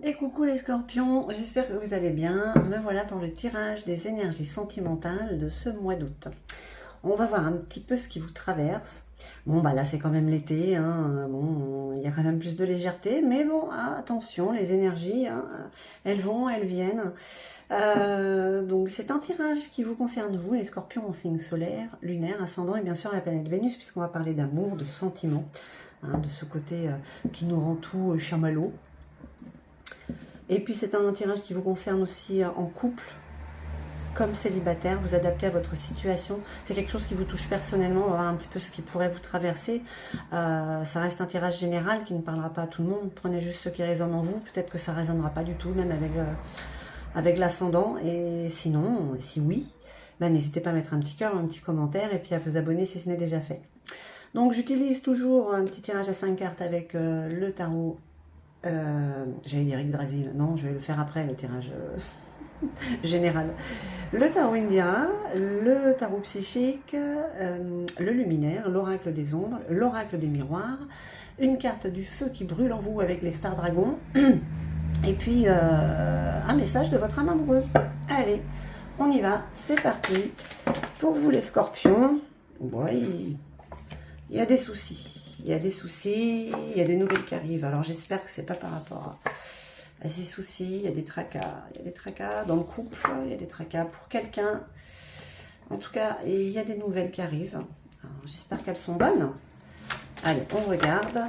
Et coucou les scorpions, j'espère que vous allez bien. Me voilà pour le tirage des énergies sentimentales de ce mois d'août. On va voir un petit peu ce qui vous traverse. Bon bah là c'est quand même l'été, hein. Bon, il y a quand même plus de légèreté, mais bon, attention, les énergies, hein, elles vont, elles viennent. Donc c'est un tirage qui vous concerne vous, les scorpions en signe solaire, lunaire, ascendant et bien sûr la planète Vénus, puisqu'on va parler d'amour, de sentiments, hein, de ce côté qui nous rend tout chamallow. Et puis c'est un tirage qui vous concerne aussi en couple, comme célibataire, vous adaptez à votre situation. C'est quelque chose qui vous touche personnellement, on va voir un petit peu ce qui pourrait vous traverser. Ça reste un tirage général qui ne parlera pas à tout le monde. Prenez juste ce qui résonne en vous, peut-être que ça ne résonnera pas du tout, même avec l'ascendant. Et sinon, si oui, ben, n'hésitez pas à mettre un petit cœur, un petit commentaire et puis à vous abonner si ce n'est déjà fait. Donc j'utilise toujours un petit tirage à 5 cartes avec le tarot. J'allais dire Yggdrasil, non, je vais le faire après le tirage général. Le tarot indien, le tarot psychique, le luminaire, l'oracle des ombres, l'oracle des miroirs, une carte du feu qui brûle en vous avec les stars dragons, et puis un message de votre âme amoureuse. Allez, on y va, c'est parti. Pour vous les scorpions, oui, il y a des soucis. Il y a des soucis, il y a des nouvelles qui arrivent. Alors j'espère que c'est pas par rapport à ces soucis. Il y a des tracas. Il y a des tracas dans le couple. Il y a des tracas pour quelqu'un. En tout cas, il y a des nouvelles qui arrivent. J'espère qu'elles sont bonnes. Allez, on regarde.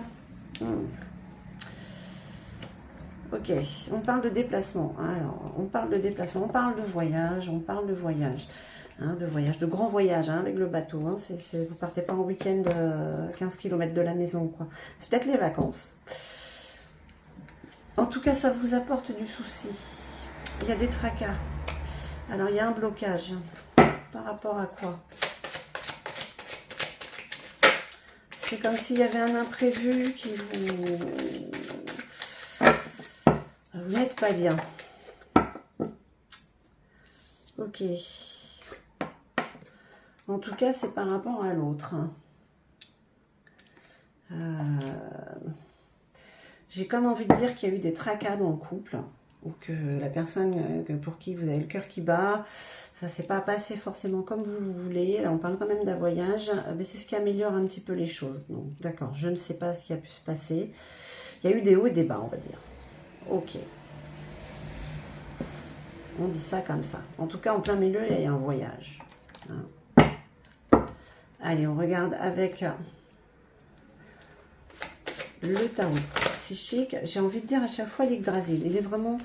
Ok, on parle de déplacement. Alors, on parle de déplacement, on parle de voyage, on parle de voyage. Hein, de grands voyages hein, avec le bateau. Hein, vous partez pas en week-end 15 km de la maison, quoi. C'est peut-être les vacances. En tout cas, ça vous apporte du souci. Il y a des tracas. Alors, il y a un blocage. Par rapport à quoi? C'est comme s'il y avait un imprévu qui vous... Vous n'êtes pas bien. Ok. En tout cas, c'est par rapport à l'autre. J'ai comme envie de dire qu'il y a eu des tracas dans le couple, ou que la personne pour qui vous avez le cœur qui bat, ça ne s'est pas passé forcément comme vous le voulez. Là, on parle quand même d'un voyage, mais c'est ce qui améliore un petit peu les choses. Donc, d'accord, je ne sais pas ce qui a pu se passer. Il y a eu des hauts et des bas, on va dire. Ok. On dit ça comme ça. En tout cas, en plein milieu, il y a un voyage. Hein. Allez, on regarde avec le tarot psychique. J'ai envie de dire à chaque fois l'Yggdrasil. Il est vraiment...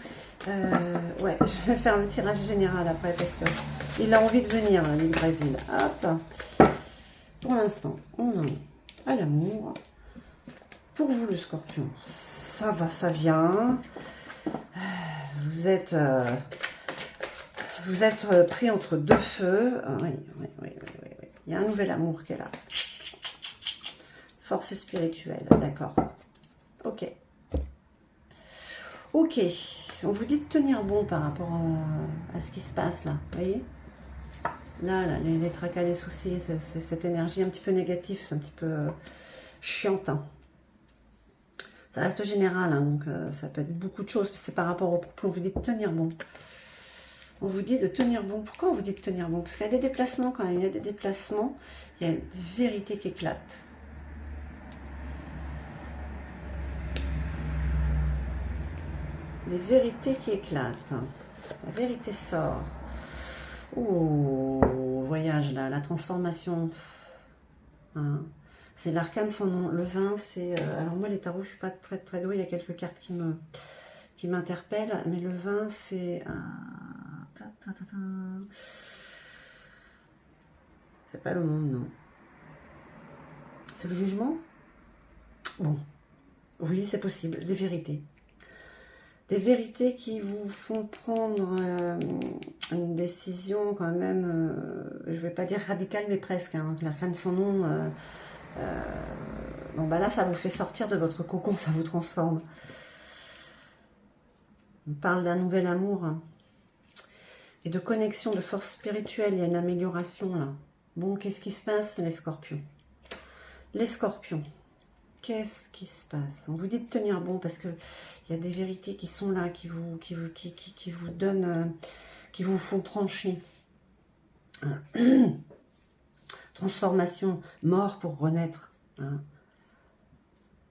ouais, je vais faire le tirage général après parce que il a envie de venir, l'Yggdrasil. Hop. Pour l'instant, on en est à l'amour. Pour vous, le scorpion, ça va, ça vient. Vous êtes pris entre deux feux. Oui. Il y a un nouvel amour qui est là. Force spirituelle, d'accord. Ok. Ok. On vous dit de tenir bon par rapport à ce qui se passe là. Vous voyez? Là, les tracas, les soucis, c'est cette énergie un petit peu négative, c'est un petit peu chiante. Hein. Ça reste général, hein, donc ça peut être beaucoup de choses. C'est par rapport au couple, on vous dit de tenir bon. On vous dit de tenir bon. Pourquoi on vous dit de tenir bon? Parce qu'il y a des déplacements quand même. Il y a des déplacements. Il y a des vérités qui éclatent. Des vérités qui éclatent. La vérité sort. Oh, voyage là, la transformation. Hein. C'est l'arcane sans nom. Le vin, c'est... alors moi, les tarots, je ne suis pas très douée. Il y a quelques cartes qui m'interpellent. Mais le vin, c'est... c'est pas le monde, non. C'est le jugement? Bon. Oui, c'est possible. Des vérités. Des vérités qui vous font prendre une décision quand même, je ne vais pas dire radicale, mais presque. Hein. L'arcane son nom... bon, bah là, ça vous fait sortir de votre cocon, ça vous transforme. On parle d'un nouvel amour. Hein. Et de connexion, de force spirituelle, il y a une amélioration là. Bon, qu'est-ce qui se passe, les scorpions? Les scorpions. Qu'est-ce qui se passe? On vous dit de tenir bon parce que il y a des vérités qui sont là, qui vous donnent, qui vous font trancher. Transformation, mort pour renaître. Hein.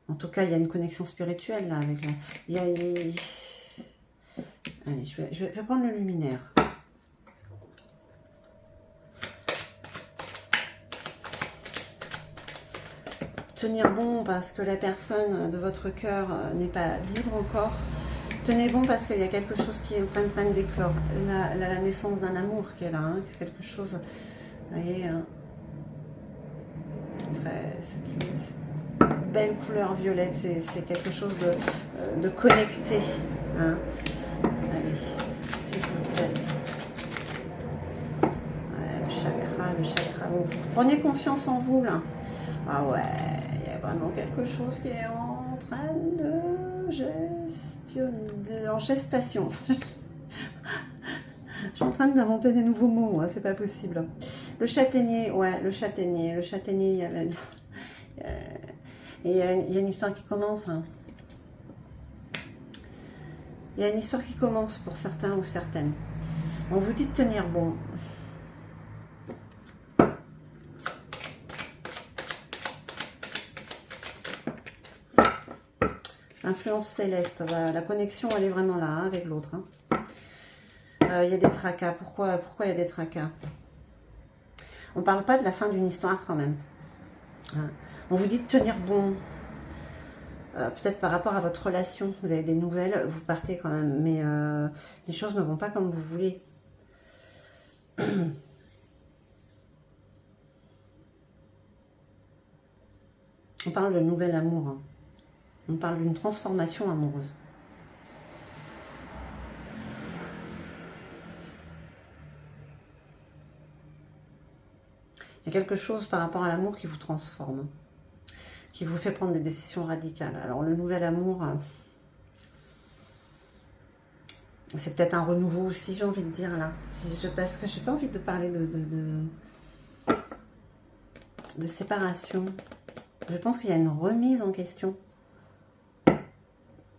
En tout cas, il y a une connexion spirituelle là avec la. Allez, je vais prendre le luminaire. Tenir bon parce que la personne de votre cœur n'est pas libre encore. Tenez bon parce qu'il y a quelque chose qui est en train de d'éclore. La naissance d'un amour qui est là. Hein, c'est quelque chose. Vous voyez, hein, c'est une belle couleur violette. C'est quelque chose de connecté. Hein. Allez, s'il vous plaît. Ouais, le chakra. Bon, prenez confiance en vous là. Ah ouais, il y a vraiment quelque chose qui est en train de en gestation. Je suis en train d'inventer des nouveaux mots, hein, c'est pas possible. Le châtaignier, ouais, le châtaignier, il y avait... Et il y a une histoire qui commence. Hein. Il y a une histoire qui commence pour certains ou certaines. On vous dit de tenir bon. Influence céleste, voilà, la connexion elle est vraiment là hein, avec l'autre. Hein. Il y a des tracas. Pourquoi il y a des tracas? On ne parle pas de la fin d'une histoire quand même. Hein. On vous dit de tenir bon. Peut-être par rapport à votre relation, vous avez des nouvelles, vous partez quand même, mais les choses ne vont pas comme vous voulez. On parle de nouvel amour. Hein. On parle d'une transformation amoureuse. Il y a quelque chose par rapport à l'amour qui vous transforme, qui vous fait prendre des décisions radicales. Alors le nouvel amour, c'est peut-être un renouveau aussi, j'ai envie de dire là. Parce que je n'ai pas envie de parler de séparation. Je pense qu'il y a une remise en question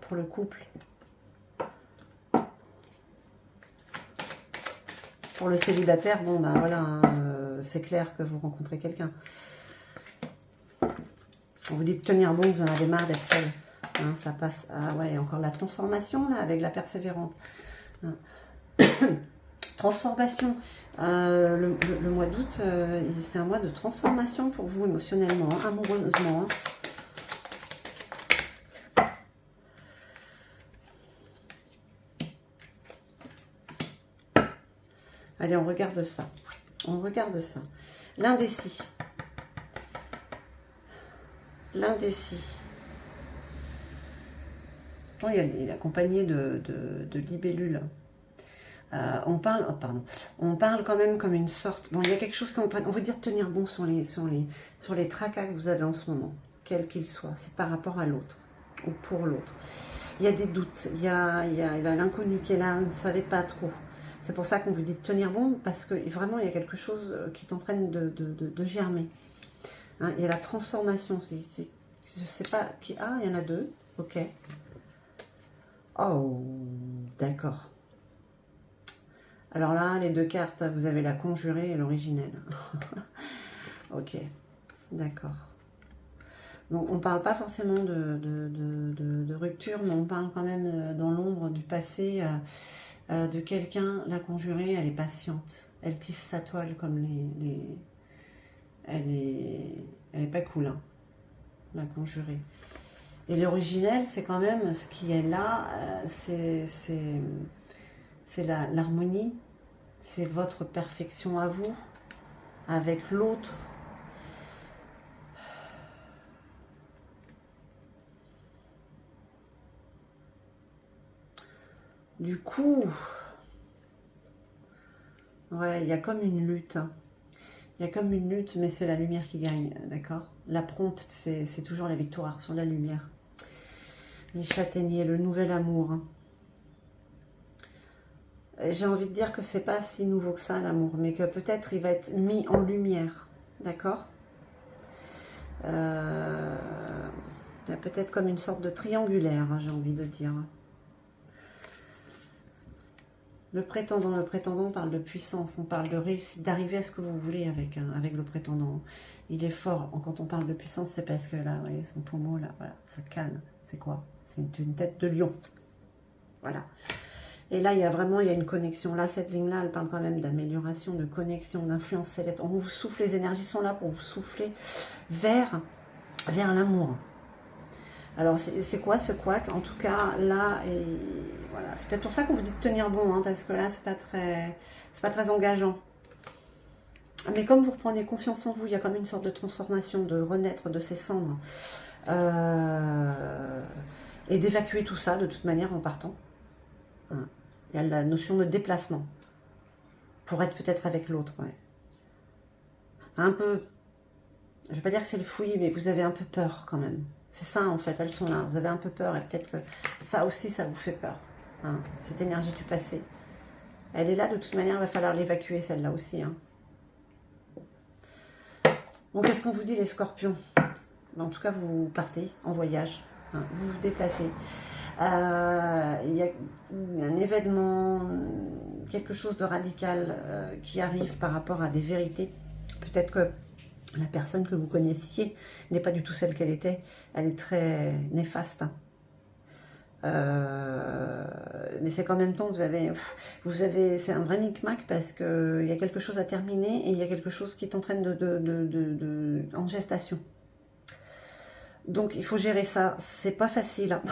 pour le couple. Pour le célibataire, bon ben voilà, c'est clair que vous rencontrez quelqu'un. On vous dit de tenir bon, vous en avez marre d'être seul. Hein, ça passe. Ah ouais, encore la transformation là, avec la persévérante. Hein. Transformation. Le mois d'août, c'est un mois de transformation pour vous émotionnellement, hein, amoureusement. Hein. Allez, on regarde ça. On regarde ça. L'indécis. L'indécis. Il est accompagné de libellules. On parle, oh, pardon, on parle quand même comme une sorte. Bon, il y a quelque chose qu'on on veut dire tenir bon sur les tracas que vous avez en ce moment, quels qu'ils soient. C'est par rapport à l'autre ou pour l'autre. Il y a des doutes. Il y a l'inconnu qui est là. Vous ne savez pas trop. C'est pour ça qu'on vous dit de tenir bon, parce que vraiment, il y a quelque chose qui est en train de germer. Hein, il y a la transformation. Je ne sais pas qui... Ah, il y en a deux. Ok. Oh, d'accord. Alors là, les deux cartes, vous avez la conjurée et l'originelle. Ok, d'accord. Donc, on ne parle pas forcément de rupture, mais on parle quand même dans l'ombre du passé... de quelqu'un, la conjurée, elle est patiente. Elle tisse sa toile comme les... Elle est pas cool, hein, la conjurée. Et l'originel, c'est quand même ce qui est là, c'est l'harmonie, c'est votre perfection à vous, avec l'autre. Du coup, ouais, il y a comme une lutte. Hein. Il y a comme une lutte, mais c'est la lumière qui gagne, d'accord? La prompte, c'est toujours la victoire sur la lumière. Les châtaigniers, le nouvel amour. Hein. J'ai envie de dire que c'est pas si nouveau que ça, l'amour, mais que peut-être il va être mis en lumière, d'accord? Il y a peut-être comme une sorte de triangulaire, hein, j'ai envie de dire. Le prétendant parle de puissance, on parle de réussite, d'arriver à ce que vous voulez avec le prétendant. Il est fort. Quand on parle de puissance, c'est parce que là, vous voyez, son pommeau, là, voilà, ça canne. C'est quoi? C'est une tête de lion. Voilà. Et là, il y a une connexion. Là, cette ligne-là, elle parle quand même d'amélioration, de connexion, d'influence céleste. On vous souffle, les énergies sont là pour vous souffler vers l'amour. Alors, c'est quoi ce couac? En tout cas, là, et voilà, c'est peut-être pour ça qu'on vous dit de tenir bon, hein, parce que là, c'est pas très engageant. Mais comme vous reprenez confiance en vous, il y a comme une sorte de transformation, de renaître de ses cendres, et d'évacuer tout ça, de toute manière, en partant. Hein. Il y a la notion de déplacement, pour être peut-être avec l'autre, ouais. Un peu, je ne vais pas dire que c'est le fouillis, mais vous avez un peu peur quand même. C'est ça en fait, elles sont là. Vous avez un peu peur et peut-être que ça aussi, ça vous fait peur. Hein, cette énergie du passé. Elle est là, de toute manière, il va falloir l'évacuer, celle-là aussi. Hein. Bon, qu'est-ce qu'on vous dit les scorpions? En tout cas, vous partez en voyage. Hein, vous vous déplacez. Il y a un événement, quelque chose de radical qui arrive par rapport à des vérités. Peut-être que la personne que vous connaissiez n'est pas du tout celle qu'elle était. Elle est très néfaste. Mais c'est qu'en même temps, vous avez c'est un vrai micmac parce qu'il y a quelque chose à terminer et il y a quelque chose qui est en train en gestation. Donc, il faut gérer ça. C'est pas facile. Hein.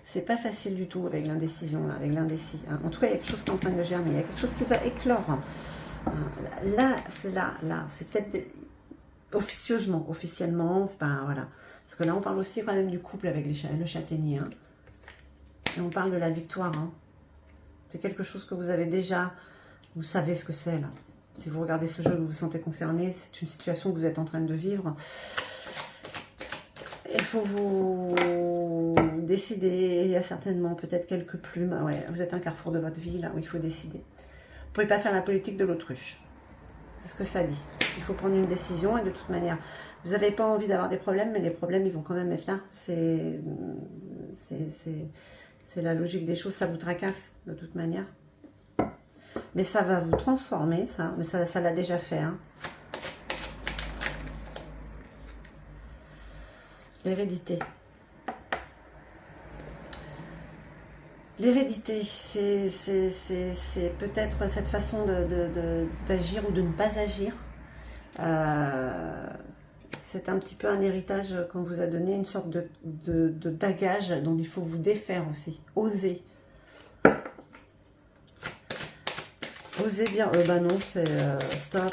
C'est pas facile du tout avec l'indécision, avec l'indécis. Hein. En tout cas, il y a quelque chose qui est en train de germer. Il y a quelque chose qui va éclore. Hein. Là, c'est peut-être officiellement, c'est pas, voilà. Parce que là, on parle aussi quand même du couple avec le châtaignier. Hein. Et on parle de la victoire. Hein. C'est quelque chose que vous avez déjà, vous savez ce que c'est là. Si vous regardez ce jeu, vous vous sentez concerné, c'est une situation que vous êtes en train de vivre. Il faut vous décider, il y a certainement peut-être quelques plumes. Ouais, vous êtes un carrefour de votre vie là où il faut décider. Vous ne pouvez pas faire la politique de l'autruche. C'est ce que ça dit. Il faut prendre une décision et de toute manière, vous n'avez pas envie d'avoir des problèmes, mais les problèmes, ils vont quand même être là. C'est la logique des choses, ça vous tracasse de toute manière. Mais ça va vous transformer, ça. Mais ça l'a déjà fait. Hein. L'hérédité. L'hérédité, c'est peut-être cette façon d'agir ou de ne pas agir. C'est un petit peu un héritage qu'on vous a donné, une sorte de bagage dont il faut vous défaire aussi. Oser. Oser dire, bah non, c'est stop.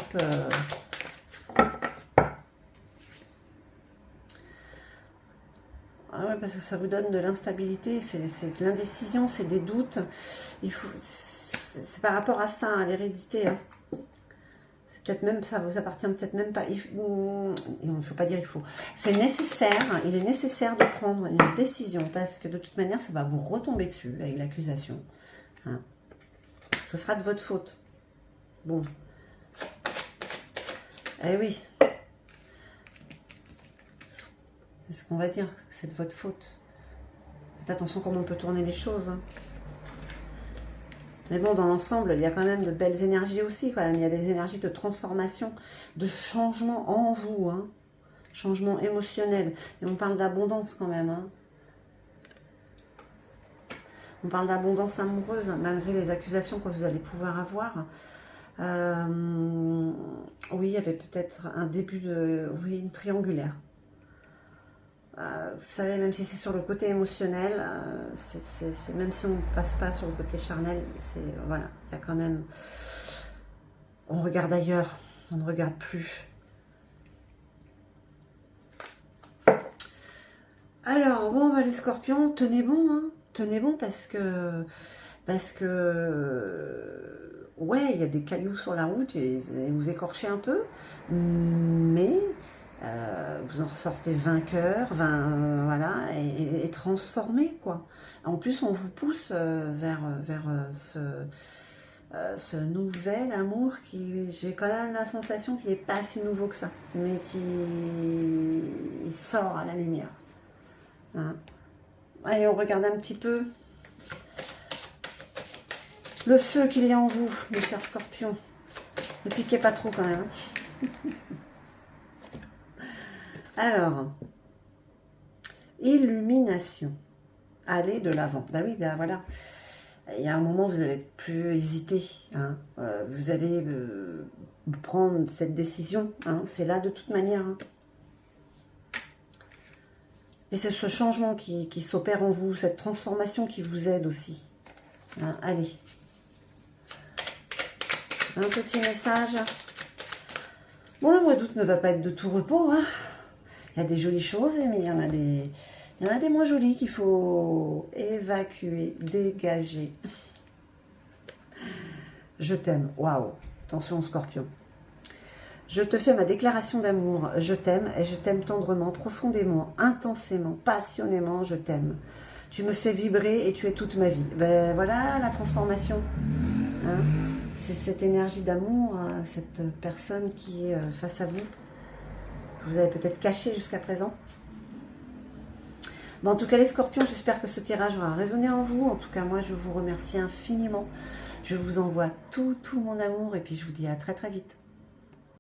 Ah ouais, parce que ça vous donne de l'instabilité, c'est de l'indécision, c'est des doutes. C'est par rapport à ça, hein, l'hérédité. Hein. C'est peut-être même, ça vous appartient peut-être même pas. Il ne faut pas dire il faut. C'est nécessaire, hein, il est nécessaire de prendre une décision parce que de toute manière, ça va vous retomber dessus avec l'accusation. Hein. Ce sera de votre faute. Bon. Eh oui. C'est ce qu'on va dire, c'est de votre faute. Faites attention comment on peut tourner les choses. Hein. Mais bon, dans l'ensemble, il y a quand même de belles énergies aussi. Quand même. Il y a des énergies de transformation, de changement en vous. Hein. Changement émotionnel. Et on parle d'abondance quand même. Hein. On parle d'abondance amoureuse, hein, malgré les accusations que vous allez pouvoir avoir. Oui, il y avait peut-être un début de... Oui, une triangulaire. Vous savez, même si c'est sur le côté émotionnel, même si on ne passe pas sur le côté charnel, voilà, il y a quand même... On regarde ailleurs, on ne regarde plus. Alors, bon, les scorpions, tenez bon, hein. Tenez bon parce que ouais, il y a des cailloux sur la route et vous écorchez un peu, mais vous en ressortez vainqueur, voilà, et transformé, quoi. En plus, on vous pousse vers ce nouvel amour qui, j'ai quand même la sensation qu'il n'est pas si nouveau que ça, mais qui sort à la lumière. Hein. Allez, on regarde un petit peu le feu qu'il y a en vous, mes chers scorpions. Ne piquez pas trop quand même. Alors, illumination. Allez de l'avant. Ben oui, ben voilà. Il y a un moment, vous allez plus hésiter. Hein. Vous allez prendre cette décision. Hein. C'est là de toute manière. Hein. Et c'est ce changement qui s'opère en vous, cette transformation qui vous aide aussi. Hein. Allez. Un petit message. Bon, le mois d'août ne va pas être de tout repos. Hein. Il y a des jolies choses, mais il y en a des moins jolies qu'il faut évacuer, dégager. Je t'aime. Waouh. Attention, Scorpion. Je te fais ma déclaration d'amour. Je t'aime et je t'aime tendrement, profondément, intensément, passionnément. Je t'aime. Tu me fais vibrer et tu es toute ma vie. Ben voilà la transformation. Hein, c'est cette énergie d'amour, cette personne qui est face à vous, que vous avez peut-être caché jusqu'à présent. Bon, en tout cas, les scorpions, j'espère que ce tirage aura résonné en vous. En tout cas, moi, je vous remercie infiniment. Je vous envoie tout mon amour et puis je vous dis à très très vite.